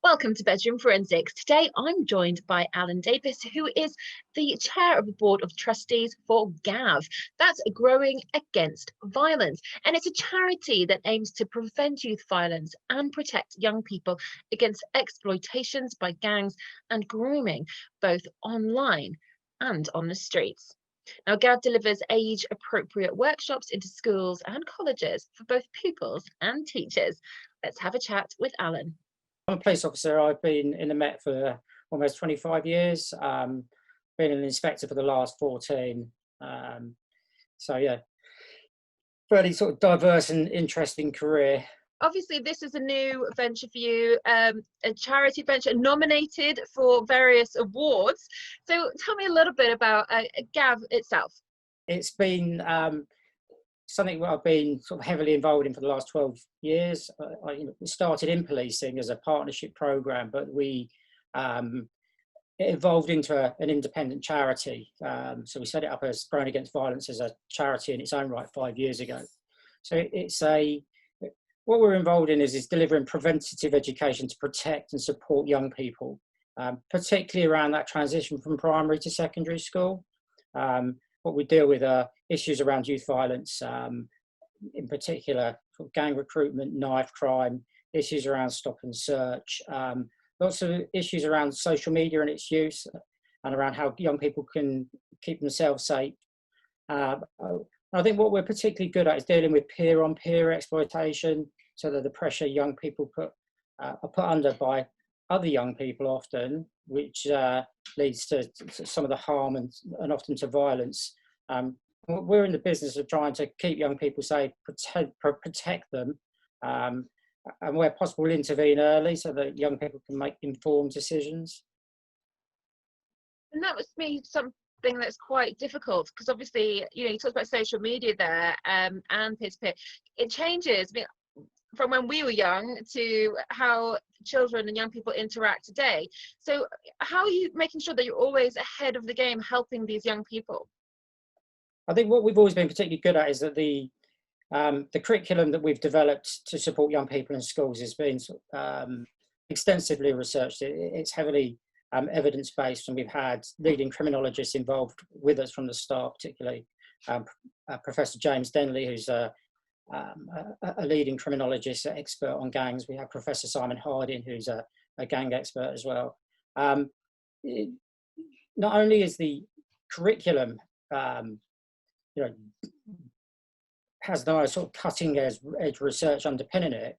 Welcome to Bedroom Forensics. Today I'm joined by Alan Davis, who is the chair of the board of trustees for GAV. That's Growing Against Violence. And it's a charity that aims to prevent youth violence and protect young people against exploitations by gangs and grooming, both online and on the streets. Now, GAV delivers age-appropriate workshops into schools and colleges for both pupils and teachers. Let's have a chat with Alan. I'm a police officer. I've been in the Met for almost 25 years. Been an inspector for the last 14. So yeah, fairly sort of diverse and interesting career. Obviously, this is a new venture for you, a charity venture nominated for various awards. So tell me a little bit about GAV itself. It's been something that I've been sort of heavily involved in for the last 12 years. I started in policing as a partnership program, but it evolved into an independent charity. So we set it up as Growing Against Violence as a charity in its own right 5 years ago. So what we're involved in is delivering preventative education to protect and support young people, particularly around that transition from primary to secondary school. What we deal with are issues around youth violence, in particular sort of gang recruitment, knife crime, issues around stop and search, lots of issues around social media and its use, and around how young people can keep themselves safe. I think what we're particularly good at is dealing with peer-on-peer exploitation, so that the pressure young people are put under by other young people often, which leads to some of the harm and often to violence. We're in the business of trying to keep young people safe, protect them, and where possible intervene early so that young people can make informed decisions. And that was me something that's quite difficult, because obviously, you talked about social media there, and peer-to-peer. It changes. I mean, from when we were young to how children and young people interact today. So how are you making sure that you're always ahead of the game, helping these young people? I think what we've always been particularly good at is that the curriculum that we've developed to support young people in schools has been extensively researched. It's heavily evidence-based, and we've had leading criminologists involved with us from the start, particularly Professor James Denley, who's a leading criminologist, expert on gangs. We have Professor Simon Harding, who's a gang expert as well. Not only is the curriculum has the most sort of cutting edge research underpinning it,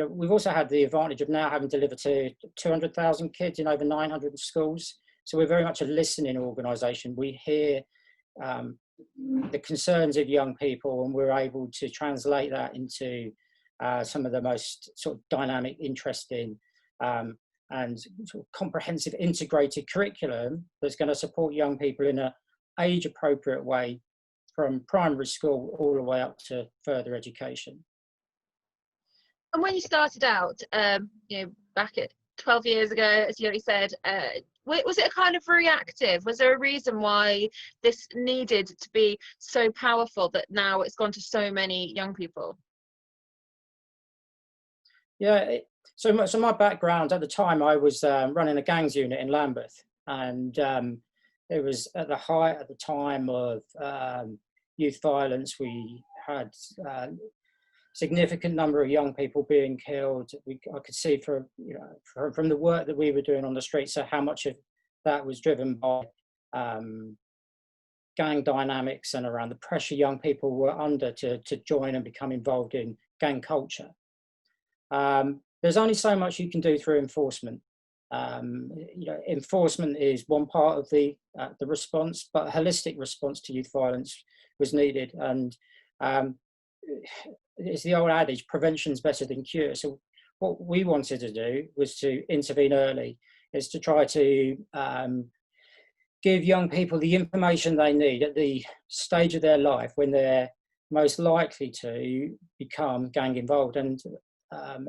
we've also had the advantage of now having delivered to 200,000 kids in over 900 schools. So we're very much a listening organisation. We hear the concerns of young people, and we're able to translate that into some of the most sort of dynamic, interesting, and sort of comprehensive, integrated curriculum that's going to support young people in an age-appropriate way, from primary school all the way up to further education. And when you started out, back at 12 years ago, as you already said, was it a kind of reactive? Was there a reason why this needed to be so powerful that now it's gone to so many young people? Yeah, so my background at the time, I was running a gangs unit in Lambeth, and it was at the height at the time of youth violence. We had significant number of young people being killed. I could see from the work that we were doing on the streets, so how much of that was driven by gang dynamics and around the pressure young people were under to join and become involved in gang culture. There's only so much you can do through enforcement. Enforcement is one part of the response, but a holistic response to youth violence was needed. And it's the old adage, prevention's better than cure. So what we wanted to do was to intervene early, is to try to give young people the information they need at the stage of their life when they're most likely to become gang involved. And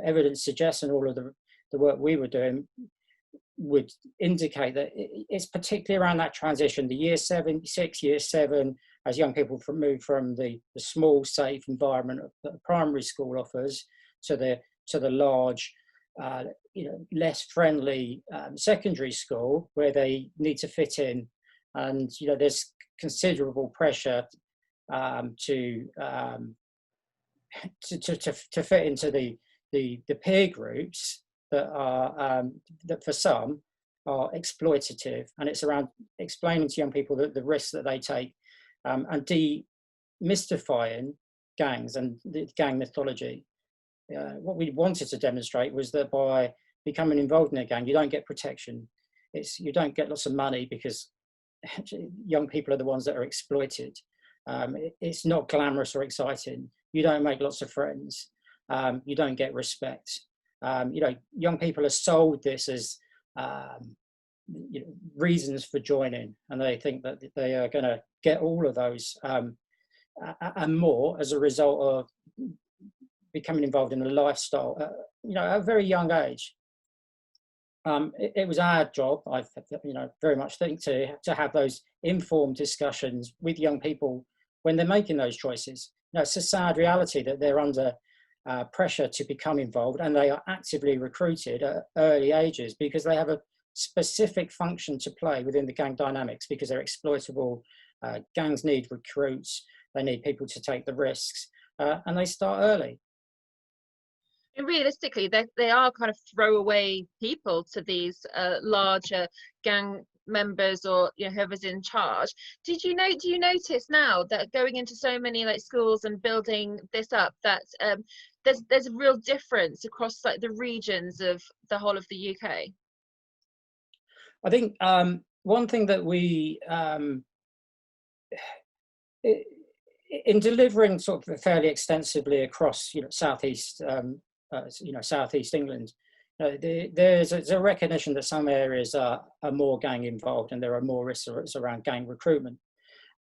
evidence suggests, and all of the work we were doing would indicate that it's particularly around that transition, the year 6, year 7, as young people move from the small, safe environment that primary school offers to the large less friendly secondary school where they need to fit in, and there's considerable pressure to fit into the peer groups that are that for some are exploitative, and it's around explaining to young people the risks that they take, and demystifying gangs and the gang mythology. What we wanted to demonstrate was that by becoming involved in a gang, you don't get protection. You don't get lots of money because young people are the ones that are exploited. It's not glamorous or exciting. You don't make lots of friends. You don't get respect. Young people are sold this as reasons for joining, and they think that they are going to get all of those and more as a result of becoming involved in a lifestyle, at a very young age. It was our job, I very much think, to have those informed discussions with young people when they're making those choices. It's a sad reality that they're under pressure to become involved, and they are actively recruited at early ages because they have a specific function to play within the gang dynamics, because they're exploitable. Gangs need recruits, they need people to take the risks, and they start early. And realistically, they are kind of throwaway people to these larger gang members, or whoever's in charge. Do you notice now that going into so many like schools and building this up, that there's a real difference across like the regions of the whole of the UK? I think one thing that we in delivering sort of fairly extensively across southeast southeast England, there's a recognition that some areas are more gang involved and there are more risks around gang recruitment.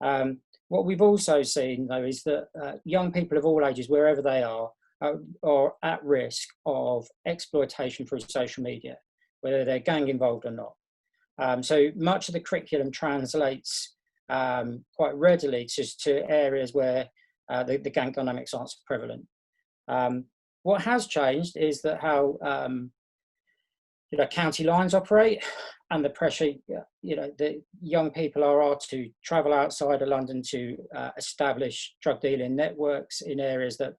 What we've also seen, though, is that young people of all ages, wherever they are at risk of exploitation through social media, whether they're gang involved or not. So much of the curriculum translates quite readily to areas where the gang dynamics aren't so prevalent. What has changed is that how county lines operate, and the pressure the young people are to travel outside of London to establish drug dealing networks in areas that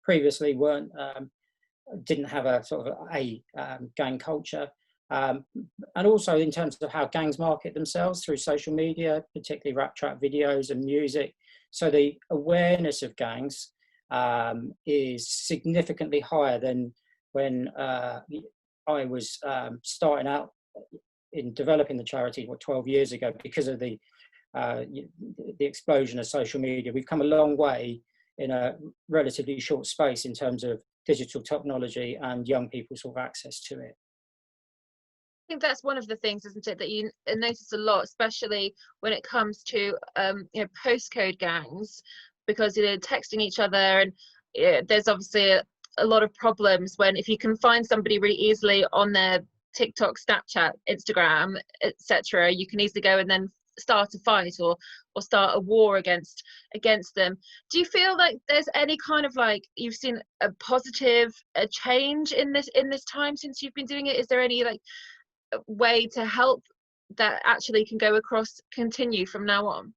previously didn't have a sort of a gang culture. And also in terms of how gangs market themselves through social media, particularly rap trap videos and music. So the awareness of gangs is significantly higher than when I was starting out in developing the charity 12 years ago, because of the explosion of social media. We've come a long way in a relatively short space in terms of digital technology and young people's sort of access to it. I think that's one of the things, isn't it, that you notice a lot, especially when it comes to postcode gangs, because texting each other, and there's obviously a lot of problems when, if you can find somebody really easily on their TikTok, Snapchat, Instagram, etc., you can easily go and then start a fight or start a war against them. Do you feel like there's any kind of you've seen a positive change in this time since you've been doing it? Is there any way to help that actually can continue from now on?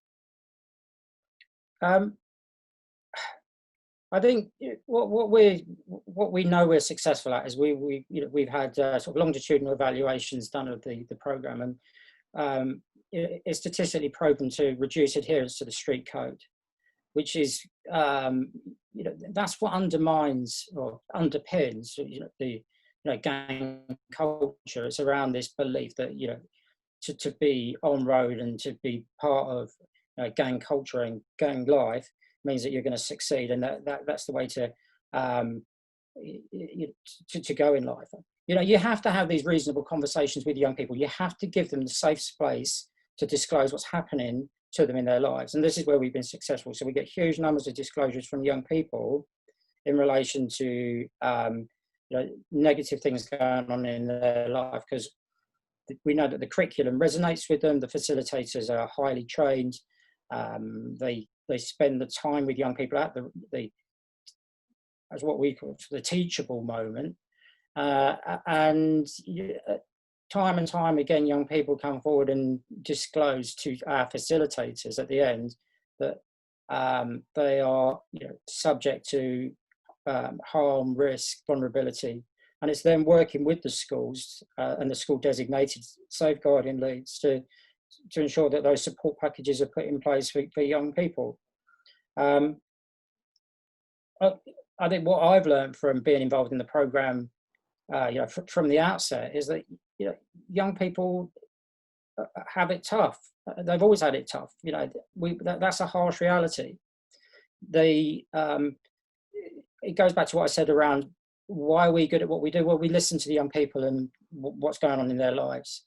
I think what we know we're successful at is we've had sort of longitudinal evaluations done of the program, and it's statistically proven to reduce adherence to the street code, which is that's what undermines or underpins the gang culture. It's around this belief that to be on road and to be part of gang culture and gang life means that you're going to succeed, and that's the way to go in life. You have to have these reasonable conversations with young people. You have to give them the safe space to disclose what's happening to them in their lives, and this is where we've been successful. So we get huge numbers of disclosures from young people in relation to negative things going on in their life, because we know that the curriculum resonates with them. The facilitators are highly trained. They spend the time with young people at as what we call the teachable moment, And time and time again, young people come forward and disclose to our facilitators at the end that they are subject to harm, risk, vulnerability. And it's then working with the schools and the school designated safeguarding leads to ensure that those support packages are put in place for young people. I think what I've learned from being involved in the programme from the outset is that young people have it tough. They've always had it tough. That's a harsh reality. It goes back to what I said around why are we good at what we do. Well, we listen to the young people and what's going on in their lives.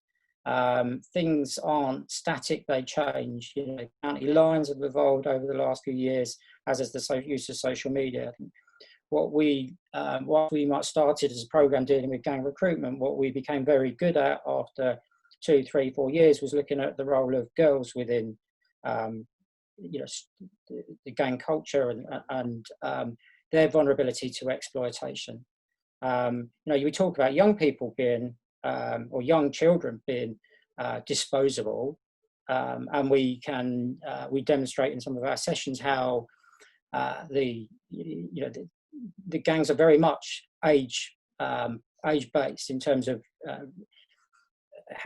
Things aren't static; they change. County lines have evolved over the last few years, as has the use of social media. What we might started as a program dealing with gang recruitment, what we became very good at after 2, 3, 4 years was looking at the role of girls within the gang culture and their vulnerability to exploitation. You talk about young people being or young children being disposable, and we demonstrate in some of our sessions how the gangs are very much age based in terms of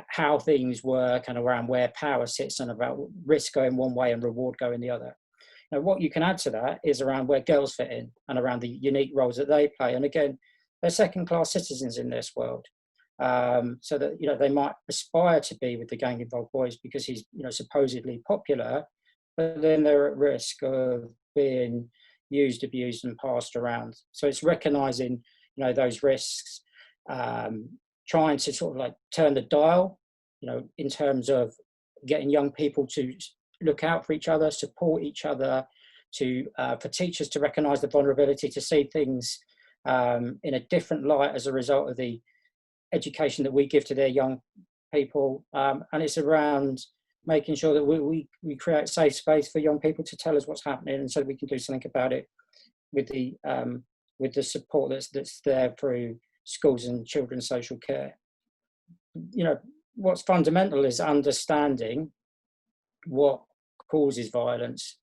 how things work and around where power sits and about risk going one way and reward going the other. Now, what you can add to that is around where girls fit in and around the unique roles that they play. And again, they're second-class citizens in this world. So that they might aspire to be with the gang-involved boys because he's supposedly popular, but then they're at risk of being used, abused, and passed around. So it's recognising those risks, trying to sort of like turn the dial, in terms of getting young people to look out for each other, support each other, for teachers to recognise the vulnerability, to see things in a different light as a result of the education that we give to their young people. And it's around making sure that we create a safe space for young people to tell us what's happening, and so that we can do something about it with the support that's there through schools and children's social care. What's fundamental is understanding what causes violence,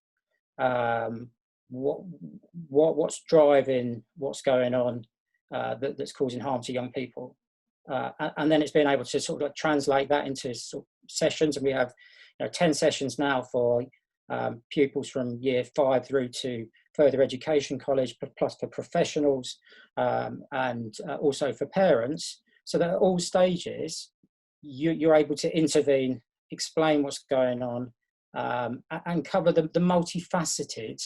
what's driving what's going on that's causing harm to young people, and then it's being able to sort of like translate that into sort of sessions. And we have 10 sessions now for pupils from year 5 through to further education college, plus for professionals, and also for parents, so that at all stages you're able to intervene, explain what's going on, and cover the multifaceted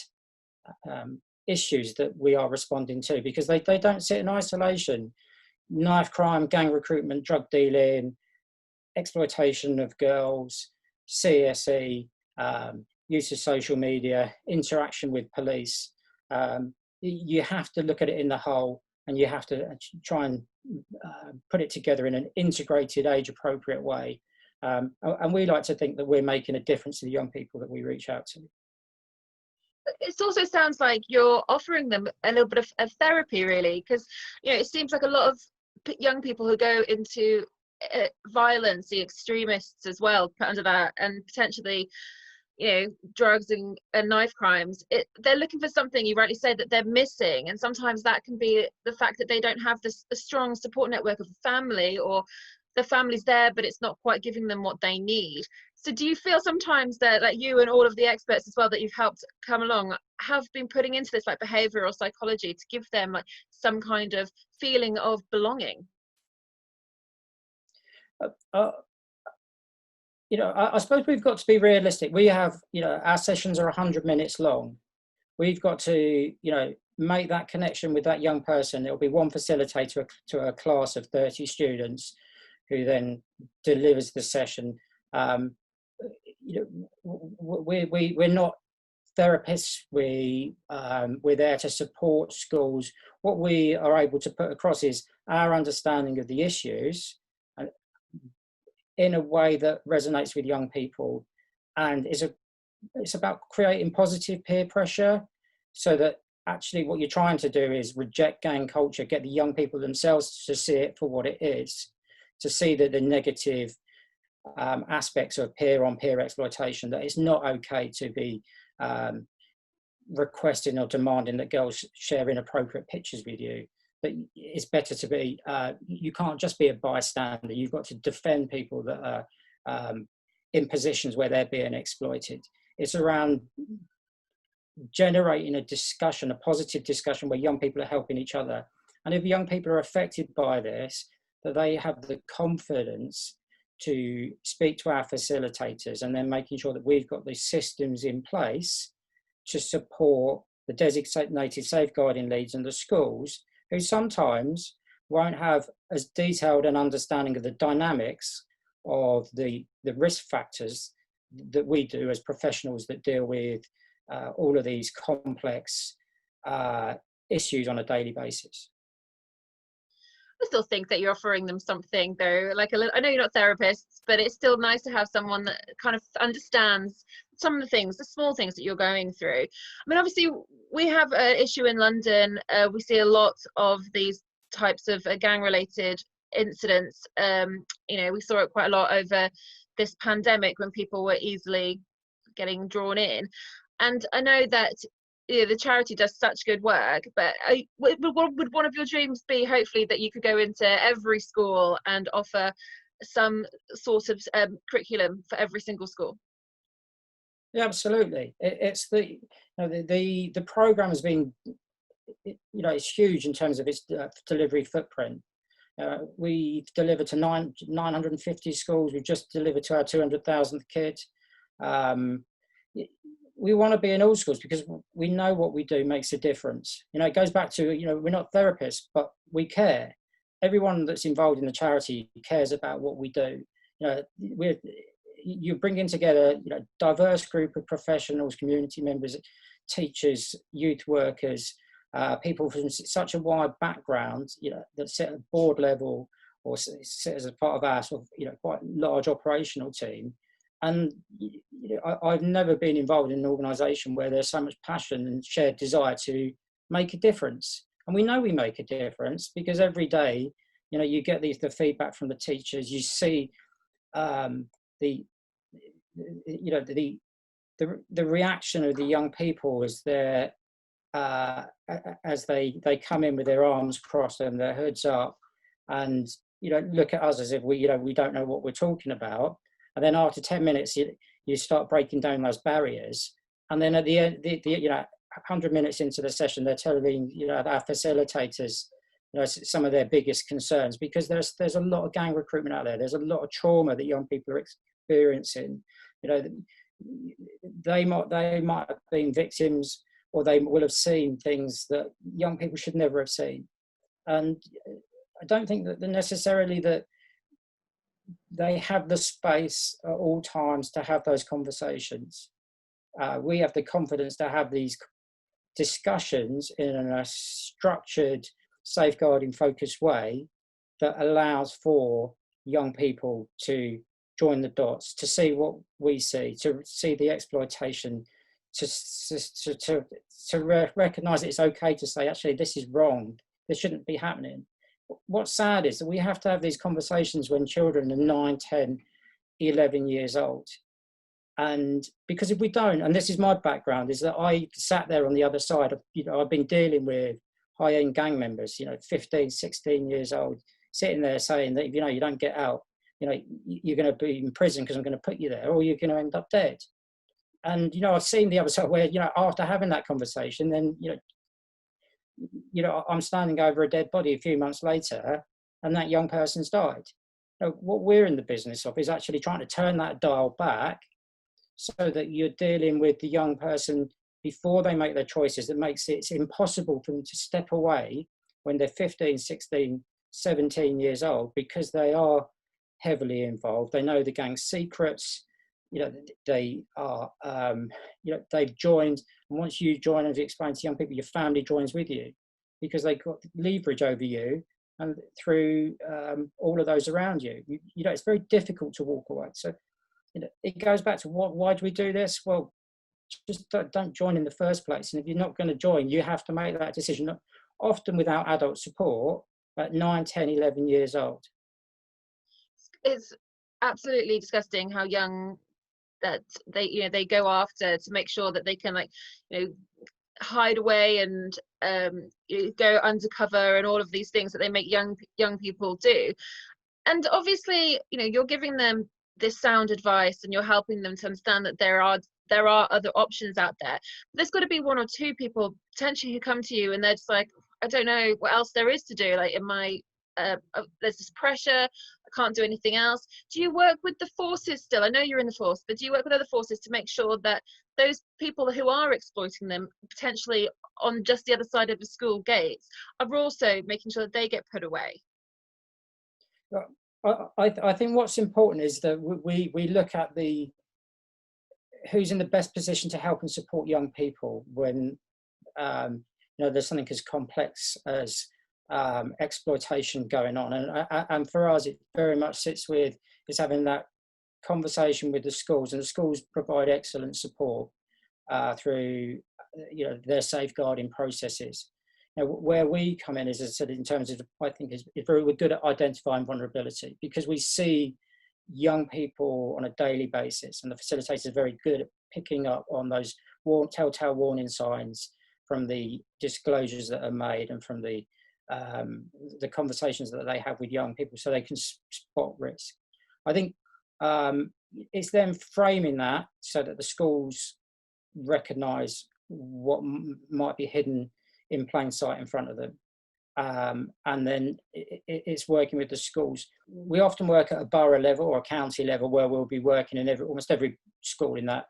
issues that we are responding to, because they don't sit in isolation. Knife crime, gang recruitment, drug dealing, exploitation of girls, CSE, use of social media, interaction with police. You have to look at it in the whole, and you have to try and put it together in an integrated, age-appropriate way. And we like to think that we're making a difference to the young people that we reach out to. It also sounds like you're offering them a little bit of therapy, really, because it seems like a lot of young people who go into violence, the extremists as well, put under that, and potentially drugs and knife crimes, they're looking for something, you rightly say, that they're missing. And sometimes that can be the fact that they don't have a strong support network of a family, or the family's there but it's not quite giving them what they need. So do you feel sometimes that, like, you and all of the experts as well that you've helped come along have been putting into this, like, behavioural psychology to give them like some kind of feeling of belonging? I suppose we've got to be realistic. We have, our sessions are 100 minutes long. We've got to, make that connection with that young person. It'll be one facilitator to a class of 30 students who then delivers the session. We're not therapists. We're there to support schools. What we are able to put across is our understanding of the issues in a way that resonates with young people, and it's about creating positive peer pressure, so that actually what you're trying to do is reject gang culture, get the young people themselves to see it for what it is, to see that the negative aspects of peer-on-peer exploitation, that it's not okay to be requesting or demanding that girls share inappropriate pictures with you. But it's better to be, you can't just be a bystander, you've got to defend people that are in positions where they're being exploited. It's around generating a discussion, a positive discussion where young people are helping each other. And if young people are affected by this, that they have the confidence to speak to our facilitators, and then making sure that we've got the systems in place to support the designated safeguarding leads in the schools, who sometimes won't have as detailed an understanding of the dynamics of the risk factors that we do as professionals that deal with all of these complex issues on a daily basis. I still think that you're offering them something, though, like a little, I know you're not therapists, but it's still nice to have someone that kind of understands some of the things, the small things that you're going through. I mean, obviously we have an issue in London. We see a lot of these types of gang related incidents. You know, we saw it quite a lot over this pandemic when people were easily getting drawn in. And I know that the charity does such good work, but would one of your dreams be hopefully that you could go into every school and offer some sort of curriculum for every single school? Yeah, absolutely. It's the program has been, it's huge in terms of its delivery footprint. We've delivered to 950 schools. We've just delivered to our 200,000th kid. We want to be in all schools because we know what we do makes a difference. It goes back to, we're not therapists, but we care. Everyone that's involved in the charity cares about what we do. You're bringing together, diverse group of professionals, community members, teachers, youth workers, people from such a wide background, that sit at board level or sit as a part of our sort of, quite large operational team. And I've never been involved in an organisation where there's so much passion and shared desire to make a difference. And we know we make a difference because every day, you get the feedback from the teachers. You see the reaction of the young people as they're as they come in with their arms crossed and their hoods up, and look at us as if we don't know what we're talking about. And then after 10 minutes, you start breaking down those barriers. And then at the end, 100 minutes into the session, they're telling our facilitators some of their biggest concerns, because there's a lot of gang recruitment out there. There's a lot of trauma that young people are experiencing. They might have been victims, or they will have seen things that young people should never have seen. And I don't think that necessarily that they have the space at all times to have those conversations. We have the confidence to have these discussions in a structured, safeguarding, focused way that allows for young people to join the dots, to see what we see, to see the exploitation, to recognise it's okay to say, actually, this is wrong, this shouldn't be happening. What's sad is that we have to have these conversations when children are 9, 10, 11 years old. And because if we don't, and this is my background, is that I sat there on the other side of, I've been dealing with high-end gang members, 15, 16 years old, sitting there saying that if you don't get out, you're going to be in prison because I'm going to put you there, or you're going to end up dead. And, I've seen the other side where, after having that conversation, then, I'm standing over a dead body a few months later, and that young person's died. What we're in the business of is actually trying to turn that dial back so that you're dealing with the young person before they make their choices, that makes it impossible for them to step away when they're 15, 16, 17 years old, because they are heavily involved. They know the gang's secrets. They are, they've joined. And once you join, as you explain to young people, your family joins with you, because they've got leverage over you and through all of those around you. It's very difficult to walk away. So, it goes back to why do we do this? Well, just don't join in the first place. And if you're not going to join, you have to make that decision, often without adult support, at 9, 10, 11 years old. It's absolutely disgusting how young that they go after to make sure that they can, like, hide away and go undercover and all of these things that they make young people do. And obviously, you're giving them this sound advice and you're helping them to understand that there are other options out there. But there's got to be one or two people potentially who come to you and they're just like, I don't know what else there is to do. Like, in my there's this pressure, I can't do anything else. Do you work with the forces still? I know you're in the force, but do you work with other forces to make sure that those people who are exploiting them, potentially on just the other side of the school gates, are also making sure that they get put away? I think what's important is that we look at who's in the best position to help and support young people when there's something as complex as exploitation going on. And for us, it very much sits with is having that conversation with the schools, and the schools provide excellent support through their safeguarding processes. Now, where we come in is, as I said, in terms of, I think is very good at identifying vulnerability, because we see young people on a daily basis, and the facilitators are very good at picking up on those telltale warning signs from the disclosures that are made and from the conversations that they have with young people, so they can spot risk. I think it's them framing that so that the schools recognise what might be hidden in plain sight in front of them. And then it's working with the schools. We often work at a borough level or a county level, where we'll be working in almost every school in that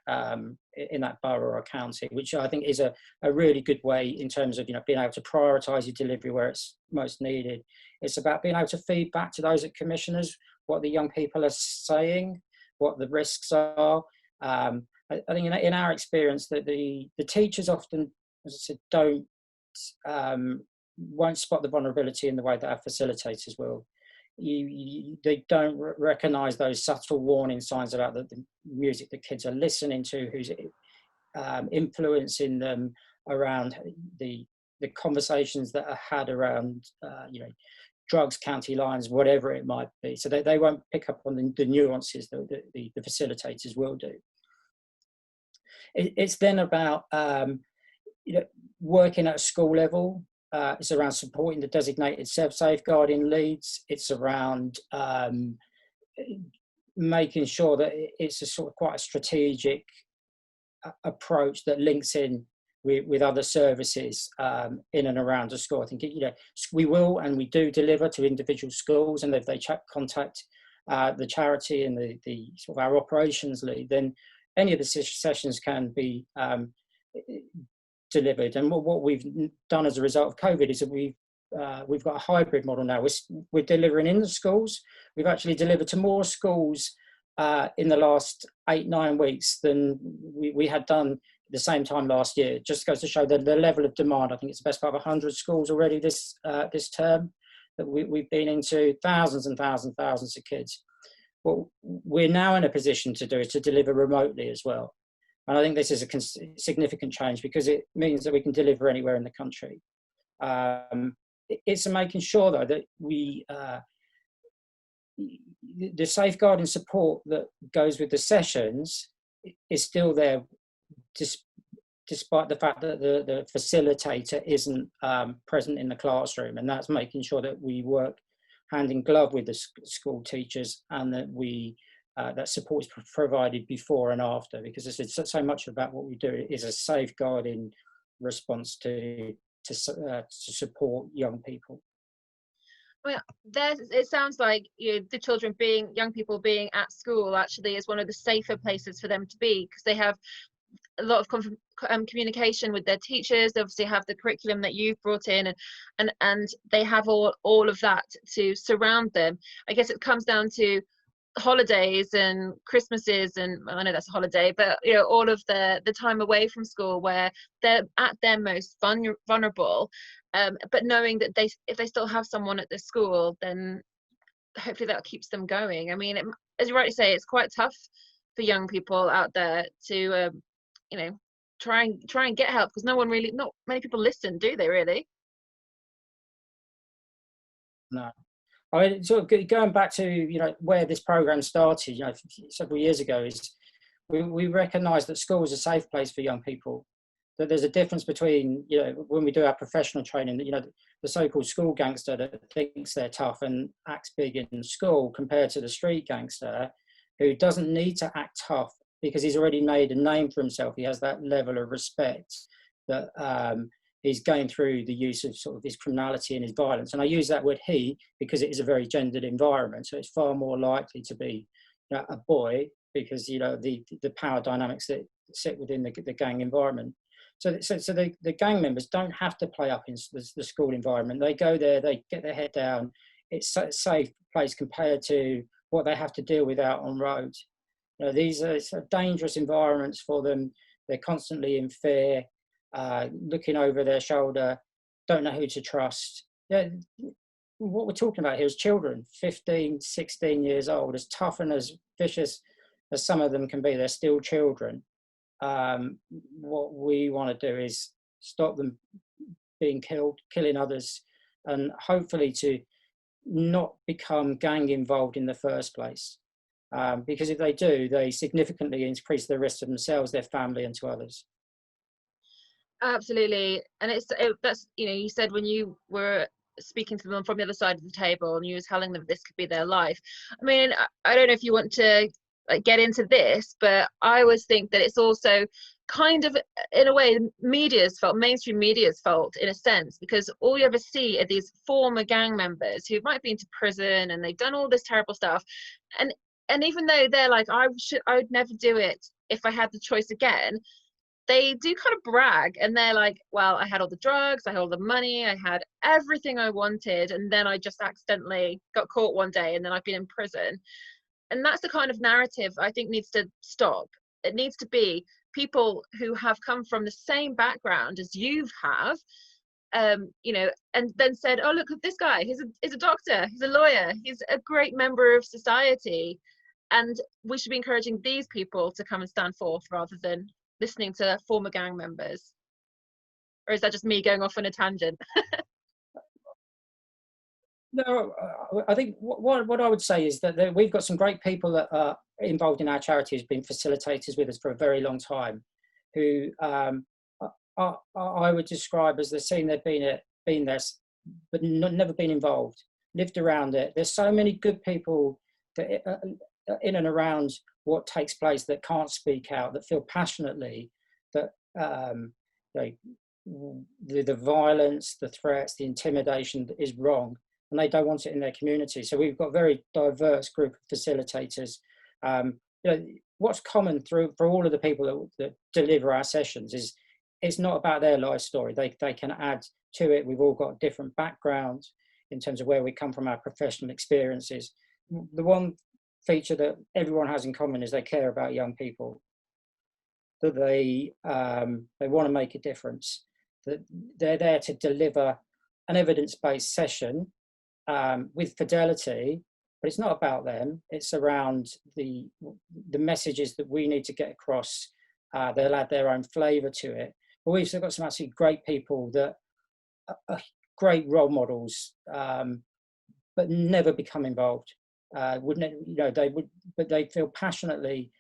borough or county, which I think is a really good way in terms of being able to prioritise your delivery where it's most needed. It's about being able to feed back to those at commissioners what the young people are saying, what the risks are. I think in our experience that the teachers often, as I said, won't spot the vulnerability in the way that our facilitators will. They don't recognise those subtle warning signs about the music that kids are listening to, who's influencing them, around the conversations that are had around drugs, county lines, whatever it might be. So they won't pick up on the nuances that the facilitators will do. It's then about working at a school level. It's around supporting the designated safeguarding leads. It's around making sure that it's a sort of quite a strategic approach that links in with other services in and around a school. I think we will and we do deliver to individual schools, and if they contact the charity and the sort of our operations lead, then any of the sessions can be delivered. And what we've done as a result of COVID is that we've got a hybrid model now. We're delivering in the schools. We've actually delivered to more schools in the last 8-9 weeks than we had done the same time last year. It just goes to show the level of demand. I think it's the best part of 100 schools already this term that we've been into, thousands and thousands of kids. What we're now in a position to do is to deliver remotely as well. And I think this is a significant change, because it means that we can deliver anywhere in the country. It's making sure, though, that the safeguarding support that goes with the sessions is still there, despite the fact that the facilitator isn't present in the classroom. And that's making sure that we work hand in glove with the school teachers, and that that support is provided before and after, because it's so much about what we do is a safeguarding response to support young people. Well, it sounds like the young people being at school actually is one of the safer places for them to be, because they have a lot of communication with their teachers. They obviously have the curriculum that you've brought in, and they have all of that to surround them. I guess it comes down to holidays and Christmases, and I know that's a holiday, but all of the time away from school where they're at their most vulnerable, but knowing that if they still have someone at the school, then hopefully that keeps them going. I mean, as you rightly say, it's quite tough for young people out there to try and get help, because not many people listen, do they really? No. I mean, sort of going back to, where this program started, several years ago, is we recognise that school is a safe place for young people. That there's a difference between, when we do our professional training, the so-called school gangster that thinks they're tough and acts big in school, compared to the street gangster who doesn't need to act tough because he's already made a name for himself. He has that level of respect that he's going through the use of sort of his criminality and his violence. And I use that word he because it is a very gendered environment. So it's far more likely to be a boy, because, the power dynamics that sit within the gang environment. So the gang members don't have to play up in the school environment. They go there, they get their head down. It's a safe place compared to what they have to deal with out on road. These are sort of dangerous environments for them. They're constantly in fear, looking over their shoulder, don't know who to trust. Yeah, what we're talking about here is children, 15, 16 years old, as tough and as vicious as some of them can be. They're still children. What we want to do is stop them being killing others, and hopefully to not become gang involved in the first place. Because if they do, they significantly increase the risk to themselves, their family, and to others. Absolutely. And that's, you said when you were speaking to them from the other side of the table and you were telling them this could be their life. I mean, I don't know if you want to get into this, but I always think that it's also kind of, in a way, mainstream media's fault, in a sense, because all you ever see are these former gang members who might have been to prison and they've done all this terrible stuff, and even though they're like, I would never do it if I had the choice again, they do kind of brag, and they're like, well, I had all the drugs, I had all the money, I had everything I wanted, and then I just accidentally got caught one day and then I've been in prison. And that's the kind of narrative I think needs to stop. It needs to be people who have come from the same background as you have, and then said, oh, look at this guy, he's a doctor, he's a lawyer, he's a great member of society, and we should be encouraging these people to come and stand forth rather than listening to former gang members. Or is that just me going off on a tangent? No, I think what I would say is that we've got some great people that are involved in our charity, who's been facilitators with us for a very long time, who I would describe as they've seen they've been there, but never been involved, lived around it. There's so many good people that in and around what takes place that can't speak out, that feel passionately that the violence, the threats, the intimidation is wrong, and they don't want it in their community. So we've got a very diverse group of facilitators. What's common for all of the people that deliver our sessions is it's not about their life story. They can add to it. We've all got different backgrounds in terms of where we come from, our professional experiences. The one feature that everyone has in common is they care about young people, that they want to make a difference, that they're there to deliver an evidence-based session with fidelity, but it's not about them. It's around the messages that we need to get across. They'll add their own flavour to it. But we've still got some absolutely great people that are great role models, but never become involved. But they feel passionately,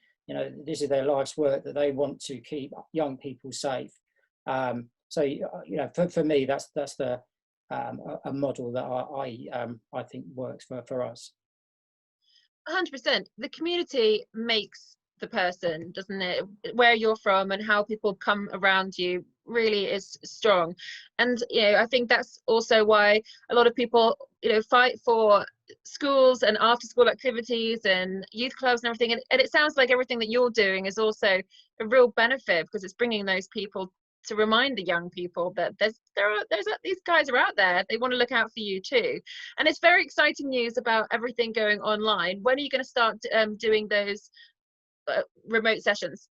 this is their life's work, that they want to keep young people safe. For me, that's a model that I think works for us. 100%. The community makes the person, doesn't it? Where you're from and how people come around you really is strong. And I think that's also why a lot of people fight for schools and after school activities and youth clubs and everything, and it sounds like everything that you're doing is also a real benefit, because it's bringing those people to remind the young people that these guys are out there. They want to look out for you too. And it's very exciting news about everything going online. When are you going to start doing those remote sessions?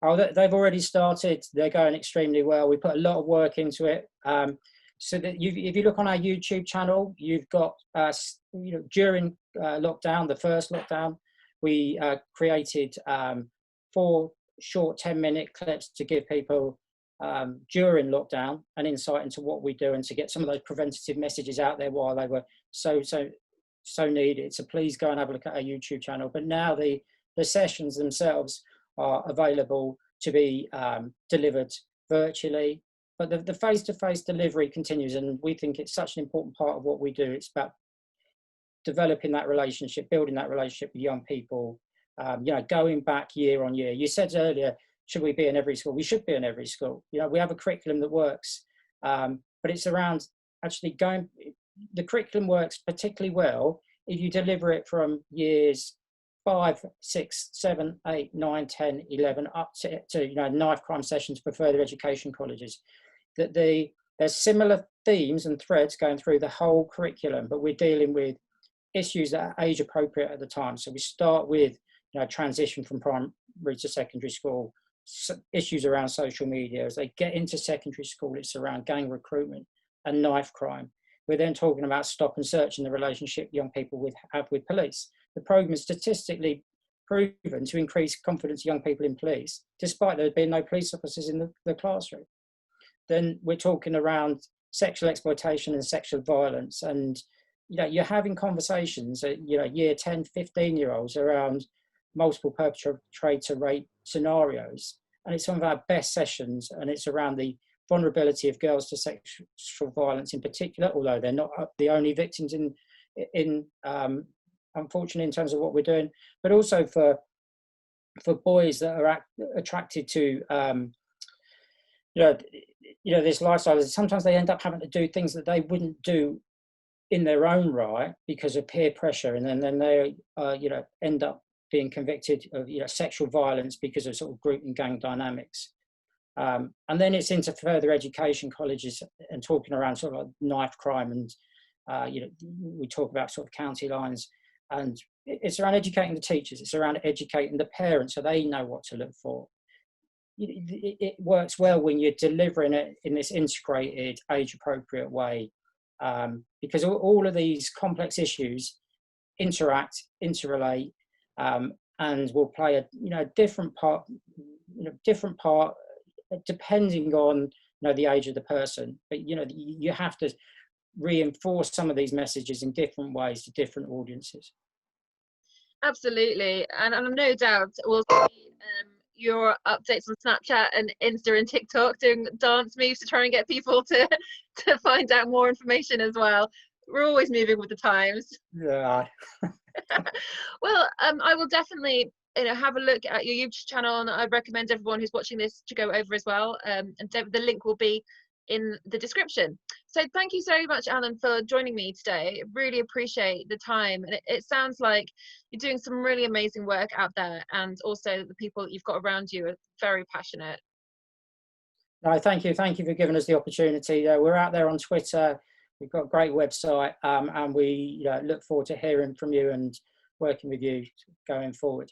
Oh, they've already started. They're going extremely well. We put a lot of work into it. So that if you look on our YouTube channel, you've got during lockdown, the first lockdown, we created 4 short 10-minute clips to give people during lockdown an insight into what we do and to get some of those preventative messages out there while they were so needed. So please go and have a look at our YouTube channel. But now the sessions themselves are available to be delivered virtually. But the face-to-face delivery continues, and we think it's such an important part of what we do. It's about developing that relationship, building that relationship with young people, going back year on year. You said earlier, should we be in every school? We should be in every school. We have a curriculum that works, but it's around actually the curriculum works particularly well if you deliver it from years 5, 6, 7, 8, 9, 10, 11, up to knife crime sessions for further education colleges. That there's similar themes and threads going through the whole curriculum, but we're dealing with issues that are age appropriate at the time. So we start with transition from primary to secondary school, issues around social media. As they get into secondary school, it's around gang recruitment and knife crime. We're then talking about stop and search and the relationship young people have with police. The programme is statistically proven to increase confidence of young people in police, despite there being no police officers in the classroom. Then we're talking around sexual exploitation and sexual violence. And you're having conversations at year 10, 15-year-olds around multiple perpetrator rape scenarios. And it's some of our best sessions, and it's around the vulnerability of girls to sexual violence in particular, although they're not the only victims in unfortunately in terms of what we're doing, but also for boys that are attracted to this lifestyle. Sometimes they end up having to do things that they wouldn't do in their own right because of peer pressure, and then they end up being convicted of sexual violence because of sort of group and gang dynamics. And then it's into further education colleges and talking around sort of like knife crime, and we talk about sort of county lines, and it's around educating the teachers, it's around educating the parents so they know what to look for. It works well when you're delivering it in this integrated, age-appropriate way, because all of these complex issues interact, interrelate, and will play a different part depending on the age of the person. But you have to reinforce some of these messages in different ways to different audiences. Absolutely, and I'm no doubt we'll see your updates on Snapchat and Insta and TikTok doing dance moves to try and get people to find out more information as well. We're always moving with the times. Yeah. Well, I will definitely have a look at your YouTube channel, and I recommend everyone who's watching this to go over as well, and the link will be in the description. So thank you so much, Alan, for joining me today. Really appreciate the time, and it sounds like you're doing some really amazing work out there, and also the people that you've got around you are very passionate. No, thank you for giving us the opportunity. We're out there on Twitter, we've got a great website, and we look forward to hearing from you and working with you going forward.